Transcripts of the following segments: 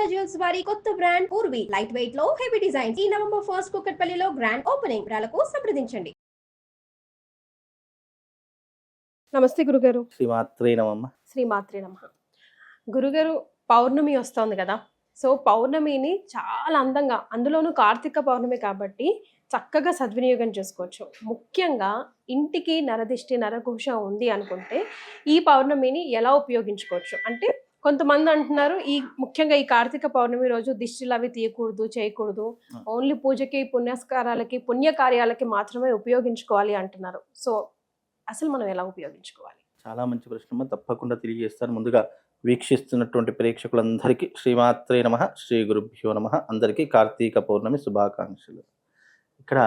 మాంగళ్య జ్యువెల్స్ వారి కొత్త బ్రాండ్ పూర్వి లైట్ వెయిట్ లో హెవీ డిజైన్ ఈ నవంబర్ 1 కుకట్పల్లిలో గ్రాండ్ ఓపెనింగ్ వివరాలకు సంప్రదించండి. నమస్తే గురుగారు. శ్రీమాత్రే నమః. శ్రీమాత్రే నమః. గురుగారు, పౌర్ణమి వస్తోంది కదా, సో పౌర్ణమిని చాలా అందంగా, అందులోనూ కార్తీక పౌర్ణమి కాబట్టి చక్కగా సద్వినియోగం చేసుకోవచ్చు. ముఖ్యంగా ఇంటికి నరదిష్టి నరఘోష ఉంది అనుకుంటే ఈ పౌర్ణమిని ఎలా ఉపయోగించుకోవచ్చు అంటే, కొంతమంది అంటున్నారు ముఖ్యంగా ఈ కార్తీక పౌర్ణమి రోజు దిష్టిలు అవి తీయకూడదు, చేయకూడదు, ఓన్లీ పూజకి పుణ్యస్కారాలకి పుణ్యకార్యాలకి మాత్రమే ఉపయోగించుకోవాలి అంటున్నారు. సో అసలు మనం ఎలా ఉపయోగించుకోవాలి? చాలా మంచి ప్రశ్న, తప్పకుండా తెలియజేస్తాను. ముందుగా వీక్షిస్తున్నటువంటి ప్రేక్షకులందరికీ శ్రీమాత్రే నమః, శ్రీ గురుభ్యో నమః. అందరికీ కార్తీక పౌర్ణమి శుభాకాంక్షలు. ఇక్కడ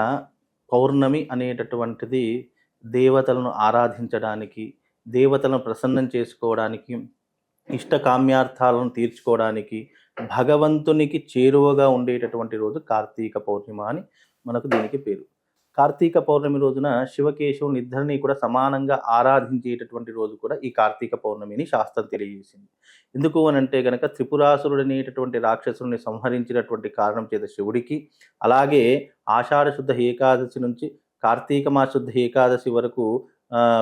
పౌర్ణమి అనేటటువంటిది దేవతలను ఆరాధించడానికి, దేవతలను ప్రసన్నం చేసుకోవడానికి, ఇష్టకామ్యార్థాలను తీర్చుకోవడానికి, భగవంతునికి చేరువగా ఉండేటటువంటి రోజు కార్తీక పౌర్ణిమ అని మనకు దీనికి పేరు. కార్తీక పౌర్ణమి రోజున శివకేశవుని ఇద్దరిని కూడా సమానంగా ఆరాధించేటటువంటి రోజు కూడా ఈ కార్తీక పౌర్ణమిని శాస్త్రం తెలియజేసింది. ఎందుకు అని అంటే గనక త్రిపురాసురుడు అనేటటువంటి రాక్షసుని సంహరించినటువంటి కారణం చేత శివుడికి, అలాగే ఆషాఢ శుద్ధ ఏకాదశి నుంచి కార్తీక మాస శుద్ధ ఏకాదశి వరకు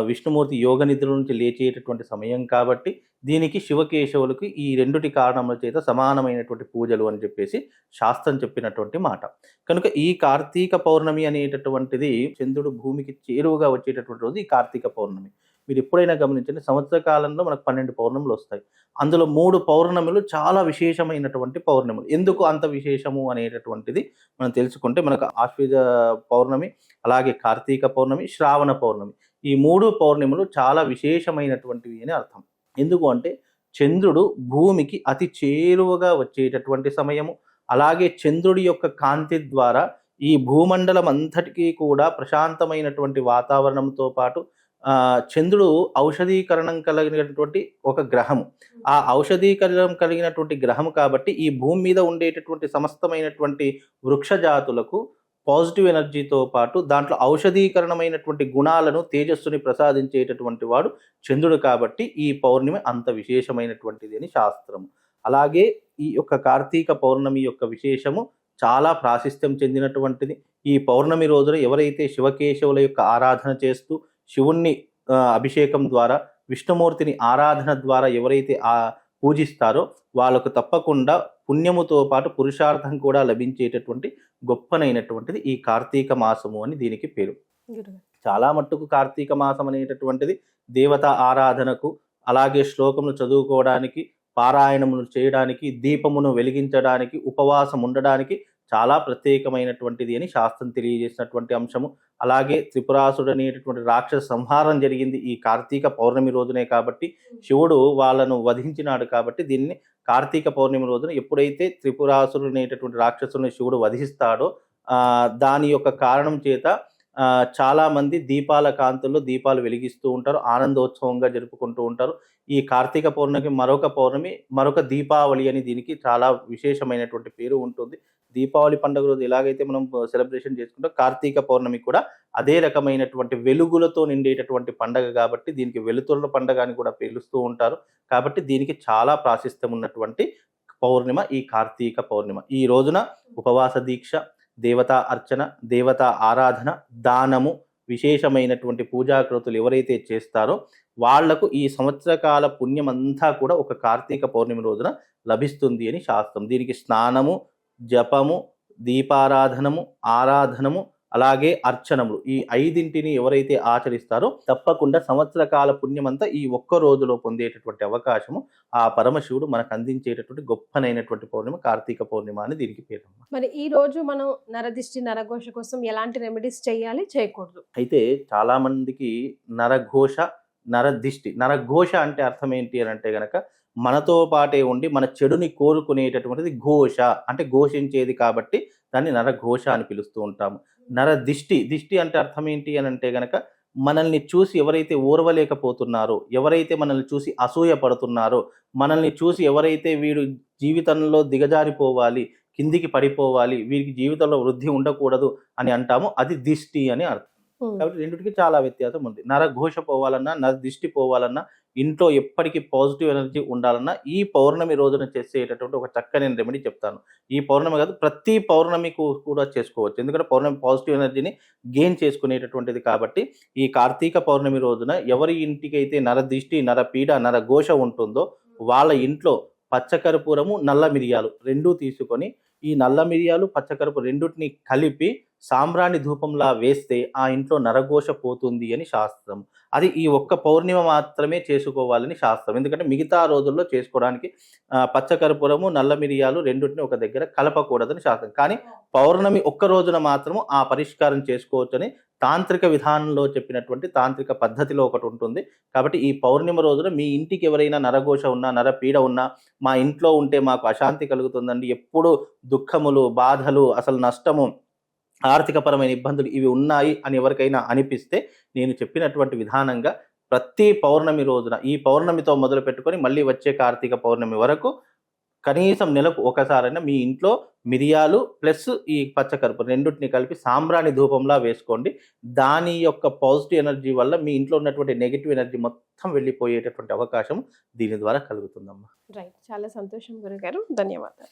విష్ణుమూర్తి యోగ నిద్ర నుంచి లేచేటటువంటి సమయం కాబట్టి దీనికి శివకేశవులకు ఈ రెండుటి కారణముల చేత సమానమైనటువంటి పూజలు అని చెప్పేసి శాస్త్రం చెప్పినటువంటి మాట. కనుక ఈ కార్తీక పౌర్ణమి అనేటటువంటిది చంద్రుడు భూమికి చేరువగా వచ్చేటటువంటి రోజు ఈ కార్తీక పౌర్ణమి. మీరు ఎప్పుడైనా గమనించండి, సంవత్సర కాలంలో మనకు 12 పౌర్ణములు వస్తాయి. అందులో 3 పౌర్ణములు చాలా విశేషమైనటువంటి పౌర్ణములు. ఎందుకు అంత విశేషము అనేటటువంటిది మనం తెలుసుకుంటే, మనకు ఆశ్వీజ పౌర్ణమి, అలాగే కార్తీక పౌర్ణమి, శ్రావణ పౌర్ణమి, ఈ 3 పౌర్ణములు చాలా విశేషమైనటువంటివి అని అర్థం. ఎందుకు అంటే చంద్రుడు భూమికి అతి చేరువగా వచ్చేటటువంటి సమయము, అలాగే చంద్రుడి యొక్క కాంతి ద్వారా ఈ భూమండలం అంతటికీ కూడా ప్రశాంతమైనటువంటి వాతావరణంతో పాటు చంద్రుడు ఔషధీకరణం కలిగినటువంటి ఒక గ్రహము. ఆ ఔషధీకరణం కలిగినటువంటి గ్రహము కాబట్టి ఈ భూమి మీద ఉండేటటువంటి సమస్తమైనటువంటి వృక్ష జాతులకు పాజిటివ్ ఎనర్జీతో పాటు దాంట్లో ఔషధీకరణమైనటువంటి గుణాలను, తేజస్సుని ప్రసాదించేటటువంటి వాడు చంద్రుడు కాబట్టి ఈ పౌర్ణమి అంత విశేషమైనటువంటిది అని శాస్త్రం. అలాగే ఈ యొక్క కార్తీక పౌర్ణమి యొక్క విశేషము చాలా ప్రాశస్త్యం చెందినటువంటిది. ఈ పౌర్ణమి రోజున ఎవరైతే శివకేశవుల యొక్క ఆరాధన చేస్తూ శివుణ్ణి అభిషేకం ద్వారా, విష్ణుమూర్తిని ఆరాధన ద్వారా ఎవరైతే పూజిస్తారో వాళ్ళకు తప్పకుండా పుణ్యముతో పాటు పురుషార్థం కూడా లభించేటటువంటి గొప్పనైనటువంటిది ఈ కార్తీక మాసము అని దీనికి పేరు. చాలా మట్టుకు కార్తీక మాసం అనేటటువంటిది దేవతా ఆరాధనకు, అలాగే శ్లోకములు చదువుకోవడానికి, పారాయణములు చేయడానికి, దీపమును వెలిగించడానికి, ఉపవాసం ఉండడానికి చాలా ప్రత్యేకమైనటువంటిది అని శాస్త్రం తెలియజేసినటువంటి అంశము. అలాగే త్రిపురాసుడు అనేటటువంటి రాక్షస సంహారం జరిగింది ఈ కార్తీక పౌర్ణమి రోజునే కాబట్టి, శివుడు వాళ్ళను వధించినాడు కాబట్టి దీన్ని కార్తీక పౌర్ణమి రోజున ఎప్పుడైతే త్రిపురాసుడు అనేటటువంటి రాక్షసుని శివుడు వధిస్తాడో దాని యొక్క కారణం చేత చాలా మంది దీపాల కాంతుల్లో దీపాలు వెలిగిస్తూ ఉంటారు, ఆనందోత్సవంగా జరుపుకుంటూ ఉంటారు. ఈ కార్తీక పౌర్ణమి మరొక పౌర్ణమి, మరొక దీపావళి అని దీనికి చాలా విశేషమైనటువంటి పేరు ఉంటుంది. దీపావళి పండుగ రోజు ఎలాగైతే మనం సెలబ్రేషన్ చేసుకుంటాం, కార్తీక పౌర్ణమి కూడా అదే రకమైనటువంటి వెలుగులతో నిండేటటువంటి పండగ కాబట్టి దీనికి వెలుతురుల పండగ అని కూడా పిలుస్తూ ఉంటారు. కాబట్టి దీనికి చాలా ప్రాశస్త్యం ఉన్నటువంటి పౌర్ణిమ ఈ కార్తీక పౌర్ణిమ. ఈ రోజున ఉపవాస దీక్ష, దేవతా అర్చన, దేవతా ఆరాధన, దానము, విశేషమైనటువంటి పూజాకృతులు ఎవరైతే చేస్తారో వాళ్లకు ఈ సంవత్సరకాల పుణ్యం అంతా కూడా ఒక కార్తీక పౌర్ణమి రోజున లభిస్తుంది అని శాస్త్రం. దీనికి స్నానము, జపము, దీపారాధనము, ఆరాధనము, అలాగే అర్చనములు, ఈ 5 ఎవరైతే ఆచరిస్తారో తప్పకుండా సంవత్సరకాల పుణ్యమంతా ఈ ఒక్క రోజులో పొందేటటువంటి అవకాశము ఆ పరమశివుడు మనకు అందించేటటువంటి గొప్పనైనటువంటి పౌర్ణిమ కార్తీక పౌర్ణిమ అని దీనికి పేరు. మరి ఈ రోజు మనం నరదిష్టి నరఘోష కోసం ఎలాంటి రెమెడీస్ చేయాలి, చేయకూడదు? అయితే చాలా మందికి నరఘోష, నరదిష్టి, నరఘోష అంటే అర్థం ఏంటి అని అంటే గనక మనతో పాటే ఉండి మన చెడుని కోరుకునేటటువంటిది ఘోష, అంటే ఘోషించేది కాబట్టి దాన్ని నరఘోష అని పిలుస్తూ ఉంటాము. నరదిష్టి, దిష్టి అంటే అర్థం ఏంటి అని అంటే గనక మనల్ని చూసి ఎవరైతే ఓర్వలేకపోతున్నారో, ఎవరైతే మనల్ని చూసి అసూయ పడుతున్నారో, మనల్ని చూసి ఎవరైతే వీడు జీవితంలో దిగజారిపోవాలి, కిందికి పడిపోవాలి, వీరికి జీవితంలో వృద్ధి ఉండకూడదు అని అంటాము, అది దిష్టి అని అర్థం. కాబట్టి రెండింటికి చాలా వ్యత్యాసం ఉంది. నరఘోష పోవాలన్నా, నరదిష్టి పోవాలన్నా ఇంట్లో ఎప్పటికీ పాజిటివ్ ఎనర్జీ ఉండాలన్నా ఈ పౌర్ణమి రోజున చేసేటటువంటి ఒక చక్కని రెమెడీ చెప్తాను. ఈ పౌర్ణమి కాదు, ప్రతి పౌర్ణమి కూడా చేసుకోవచ్చు. ఎందుకంటే పౌర్ణమి పాజిటివ్ ఎనర్జీని గెయిన్ చేసుకునేటటువంటిది కాబట్టి ఈ కార్తీక పౌర్ణమి రోజున ఎవరి ఇంటికి అయితే నరదిష్టి, నరపీడ, నరఘోష ఉంటుందో వాళ్ళ ఇంట్లో పచ్చకర్పూరము, నల్ల మిరియాలు రెండూ తీసుకొని ఈ నల్ల మిరియాలు, పచ్చకర్పూరం రెండుటిని కలిపి సాంబ్రాణి ధూపంలా వేస్తే ఆ ఇంట్లో నరఘోష పోతుంది అని శాస్త్రం. అది ఈ ఒక్క పౌర్ణిమ మాత్రమే చేసుకోవాలని శాస్త్రం. ఎందుకంటే మిగతా రోజుల్లో చేసుకోవడానికి పచ్చకర్పూరము, నల్ల మిరియాలు రెండుటిని ఒక దగ్గర కలపకూడదని శాస్త్రం. కానీ పౌర్ణమి ఒక్క రోజున మాత్రము ఆ పరిష్కారం చేసుకోవచ్చని తాంత్రిక విధానంలో చెప్పినటువంటి తాంత్రిక పద్ధతిలో ఒకటి ఉంటుంది. కాబట్టి ఈ పౌర్ణిమ రోజున మీ ఇంటికి ఎవరైనా నరఘోష ఉన్నా, నరపీడ ఉన్నా, మా ఇంట్లో ఉంటే మాకు అశాంతి కలుగుతుందండి, ఎప్పుడు దుఃఖములు, బాధలు, అసలు నష్టము, ఆర్థికపరమైన ఇబ్బందులు ఇవి ఉన్నాయి అని ఎవరికైనా అనిపిస్తే నేను చెప్పినటువంటి విధానంగా ప్రతి పౌర్ణమి రోజున ఈ పౌర్ణమితో మొదలు పెట్టుకొని మళ్ళీ వచ్చే కార్తీక పౌర్ణమి వరకు కనీసం నెలకు ఒకసారైనా మీ ఇంట్లో మిరియాలు ప్లస్ ఈ పచ్చకర్పూరం రెండింటిని కలిపి సాంబ్రాణి ధూపంలా వేసుకోండి. దాని యొక్క పాజిటివ్ ఎనర్జీ వల్ల మీ ఇంట్లో ఉన్నటువంటి నెగిటివ్ ఎనర్జీ మొత్తం వెళ్ళిపోయేటటువంటి అవకాశం దీని ద్వారా కలుగుతుందమ్మా. రైట్, చాలా సంతోషం గురుగారు, ధన్యవాదాలు.